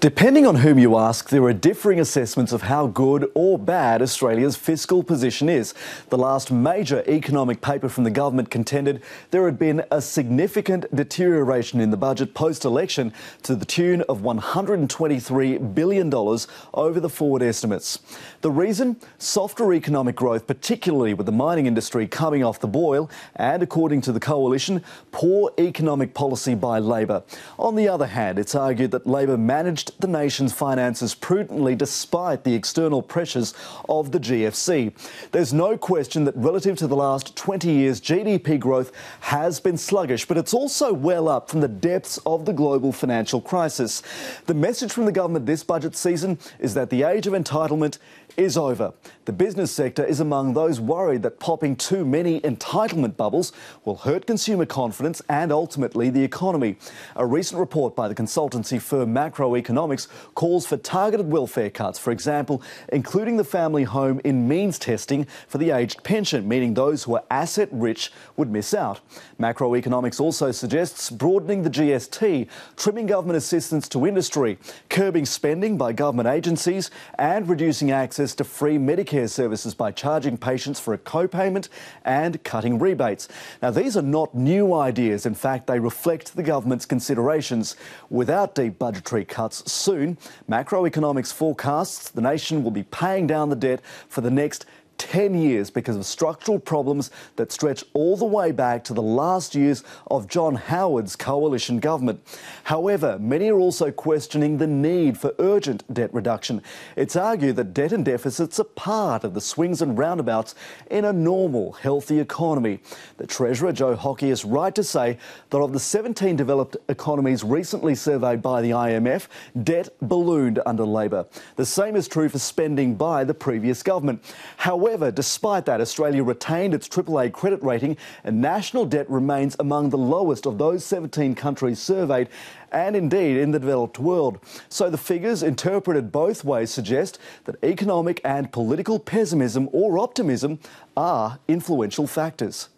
Depending on whom you ask, there are differing assessments of how good or bad Australia's fiscal position is. The last major economic paper from the government contended there had been a significant deterioration in the budget post-election to the tune of $123 billion over the forward estimates. The reason? Softer economic growth, particularly with the mining industry coming off the boil, and according to the coalition, poor economic policy by Labor. On the other hand, it's argued that Labor managed the nation's finances prudently despite the external pressures of the GFC. There's no question that relative to the last 20 years, GDP growth has been sluggish, but it's also well up from the depths of the global financial crisis. The message from the government this budget season is that the age of entitlement is over. The business sector is among those worried that popping too many entitlement bubbles will hurt consumer confidence and ultimately the economy. A recent report by the consultancy firm Macroeconomics calls for targeted welfare cuts, for example, including the family home in means testing for the aged pension, meaning those who are asset rich would miss out. Macroeconomics also suggests broadening the GST, trimming government assistance to industry, curbing spending by government agencies and reducing access to free Medicare services by charging patients for a co-payment and cutting rebates. Now, these are not new ideas. In fact, they reflect the government's considerations. Without deep budgetary cuts soon, Macroeconomics forecasts the nation will be paying down the debt for the next 10 years because of structural problems that stretch all the way back to the last years of John Howard's coalition government. However, many are also questioning the need for urgent debt reduction. It's argued that debt and deficits are part of the swings and roundabouts in a normal, healthy economy. The Treasurer, Joe Hockey, is right to say that of the 17 developed economies recently surveyed by the IMF, debt ballooned under Labor. The same is true for spending by the previous government. However, despite that, Australia retained its AAA credit rating and national debt remains among the lowest of those 17 countries surveyed and indeed in the developed world. So the figures, interpreted both ways, suggest that economic and political pessimism or optimism are influential factors.